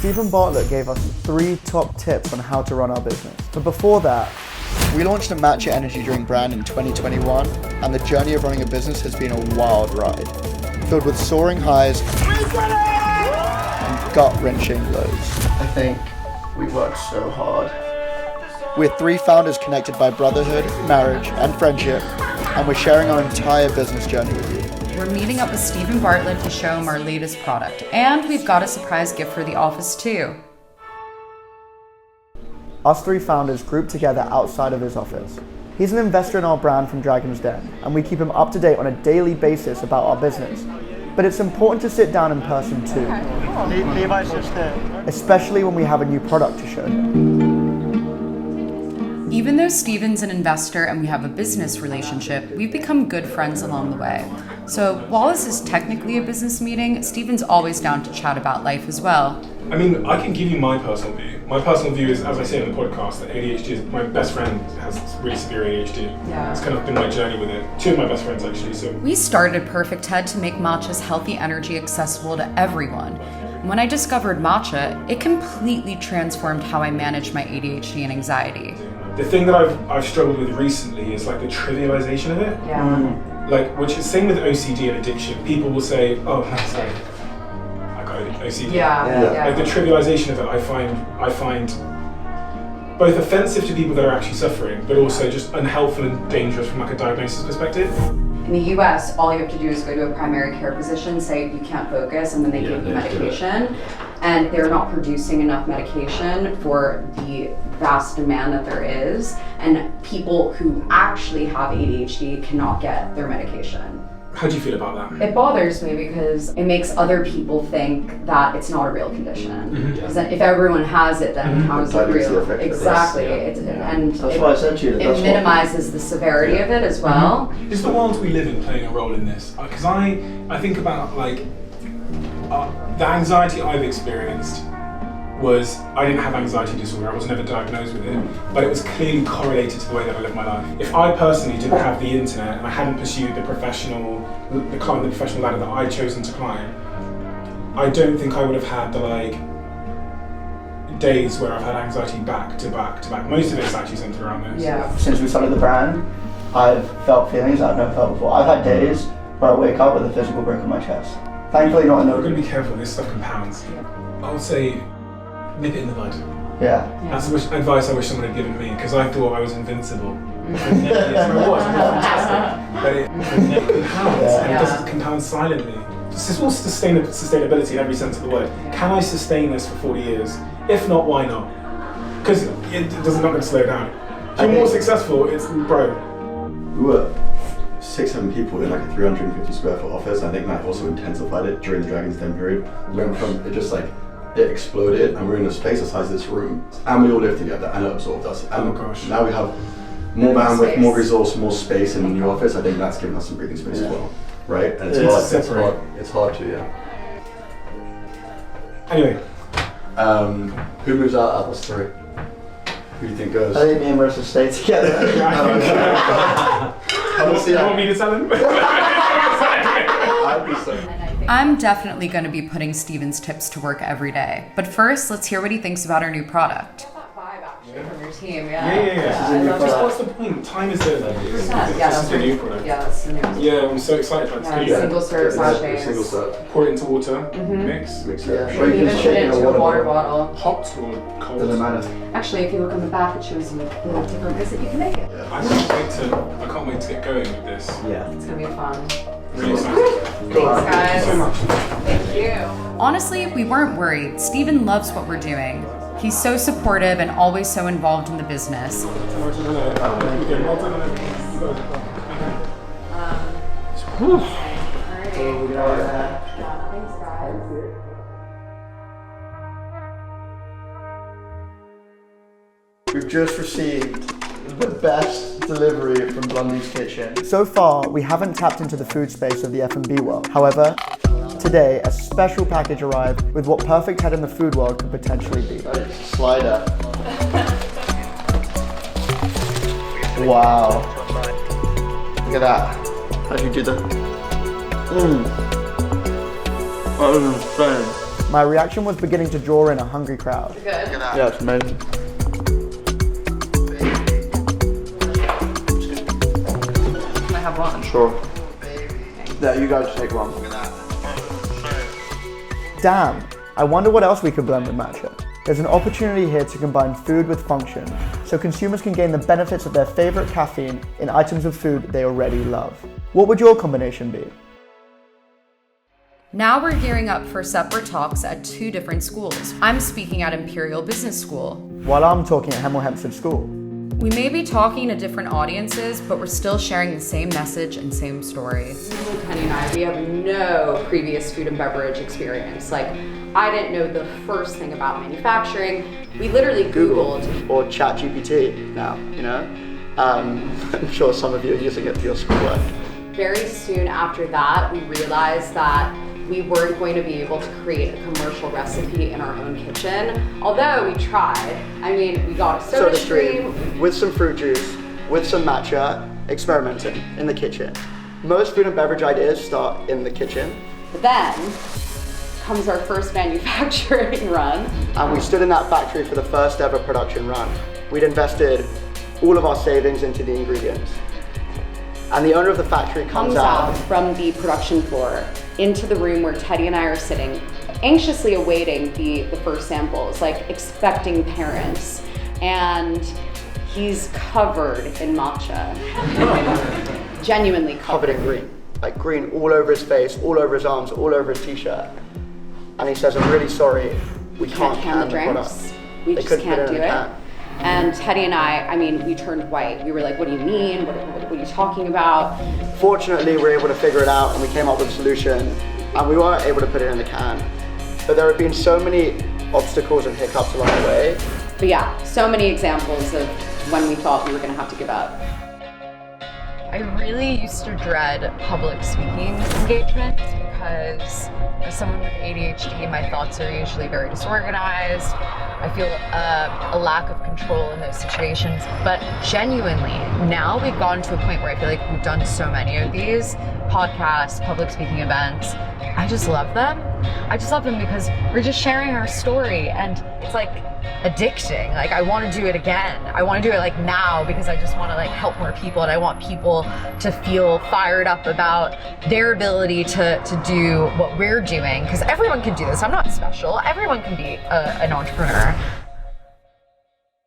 Steven Bartlett gave us 3 top tips on how to run our business. But before that, we launched a matcha energy drink brand in 2021, and the journey of running a business has been a wild ride, filled with soaring highs and gut-wrenching lows. I think we worked so hard. We're 3 founders connected by brotherhood, marriage, and friendship, and we're sharing our entire business journey with you. We're meeting up with Steven Bartlett to show him our latest product, and we've got a surprise gift for the office too. Us 3 founders grouped together outside of his office. He's an investor in our brand from Dragon's Den, and we keep him up to date on a daily basis about our business. But it's important to sit down in person too, especially when we have a new product to show him. Even though Steven's an investor and we have a business relationship, we've become good friends along the way. So while this is technically a business meeting, Steven's always down to chat about life as well. I mean, I can give you my personal view. My personal view is, as I say in the podcast, that ADHD is, my best friend has really severe ADHD. Yeah. It's kind of been my journey with it. 2 of my best friends actually, so. We started Perfect Head to make matcha's healthy energy accessible to everyone. When I discovered matcha, it completely transformed how I manage my ADHD and anxiety. The thing that I've struggled with recently is like the trivialization of it. Yeah. Like, which is same with OCD and addiction. People will say, oh, sorry, I got OCD. Yeah. Like the trivialization of it, I find both offensive to people that are actually suffering, but also just unhelpful and dangerous from like a diagnosis perspective. In the US, all you have to do is go to a primary care physician, say you can't focus, and then they give you medication. And they're not producing enough medication for the vast demand that there is. And people who actually have ADHD cannot get their medication. How do you feel about that? It bothers me because it makes other people think that it's not a real condition. Because if everyone has it, then how is it real? Exactly. And That's why I sent you. It minimizes the severity of it as well. Is the world we live in playing a role in this? Because I think about like the anxiety I've experienced was, I didn't have anxiety disorder, I was never diagnosed with it, but it was clearly correlated to the way that I live my life. If I personally didn't have the internet and I hadn't pursued the professional ladder that I'd chosen to climb, I don't think I would have had the like days where I've had anxiety back to back to back. Most of it's actually centered around this. Yeah. Since we started the brand, I've felt feelings I've never felt before. I've had days where I wake up with a physical brick on my chest. Thankfully not in the... We're going to be careful, this stuff compounds. I would say, nip it in the bud. Yeah. That's the advice I wish someone had given me, because I thought I was invincible. But it compounds, and it doesn't compound silently. This is all sustainability in every sense of the word. Can I sustain this for 40 years? If not, why not? Because it doesn't not going to slow down. If you're more successful, it's bro. We were 6-7 people in like a 350 square foot office. I think that also intensified it during the Dragon's Den period. We went from it just like it exploded, and we're in a space the size of this room, and we all lived together, and it absorbed us. And now we have more bandwidth, more resource, more space in the new office. I think that's given us some breathing space as well, right? And it's hard to, yeah. Anyway, who moves out of us 3? Who do you think goes? I think me and Marissa stay together. you want me to tell him? I'd be so. I'm definitely going to be putting Steven's tips to work every day. But first, let's hear what he thinks about our new product. From your team, Yeah. Just what's the point? Time is the that's the new product. Yeah, that's the new one. Yeah, I'm so excited about this. Single serve sachets. Single serve. Pour it into water, mix. Mix Yeah. it. You can even put it into a water bottle. Hot or cold? Doesn't matter. Actually, if you look on the back, it shows you the different ways that you can make it. I can't wait to get going with this. Yeah. It's going to be fun. Really excited. Thanks, guys. Thank you so much. Thank you. Honestly, we weren't worried. Steven loves what we're doing. He's so supportive and always so involved in the business. We've just received the best delivery from Blondie's Kitchen. So far, we haven't tapped into the food space of the F&B world. However, today, a special package arrived with what Perfect Head in the food world could potentially be. Slider. Wow. Look at that. How'd you do that? That was insane. My reaction was beginning to draw in a hungry crowd. Good. Yeah, it's amazing. Can I have one? Sure. Yeah, you guys take one. Damn, I wonder what else we could blend with matcha. There's an opportunity here to combine food with function, so consumers can gain the benefits of their favorite caffeine in items of food they already love. What would your combination be? Now we're gearing up for separate talks at 2 different schools. I'm speaking at Imperial Business School. While I'm talking at Hemel Hempstead School. We may be talking to different audiences, but we're still sharing the same message and same story. Penny and I, we have no previous food and beverage experience. Like, I didn't know the first thing about manufacturing. We literally Googled. Or ChatGPT now, you know? I'm sure some of you are using it for your schoolwork. Very soon after that, we realized that we weren't going to be able to create a commercial recipe in our own kitchen, although we tried. I mean, we got a soda stream. With some fruit juice, with some matcha, experimenting in the kitchen. Most food and beverage ideas start in the kitchen. But then comes our first manufacturing run. And we stood in that factory for the first ever production run. We'd invested all of our savings into the ingredients. And the owner of the factory comes out from the production floor into the room where Teddy and I are sitting, anxiously awaiting the first samples, like expecting parents. And he's covered in matcha. Genuinely covered in green. Like green all over his face, all over his arms, all over his t-shirt. And he says, I'm really sorry, we can't can the drinks. We just can't do it. And Teddy and I mean, we turned white. We were like, what do you mean? What are you talking about? Fortunately, we were able to figure it out and we came up with a solution and we weren't able to put it in the can. But there have been so many obstacles and hiccups along the way. But yeah, so many examples of when we thought we were gonna have to give up. I really used to dread public speaking engagements because as someone with ADHD, my thoughts are usually very disorganized. I feel a lack of control in those situations, but genuinely, now we've gotten to a point where I feel like we've done so many of these podcasts, public speaking events. I just love them. I just love them because we're just sharing our story and it's like addicting. Like I want to do it again. I want to do it like now because I just want to like help more people and I want people to feel fired up about their ability to do what we're doing because everyone can do this. I'm not special. Everyone can be an entrepreneur.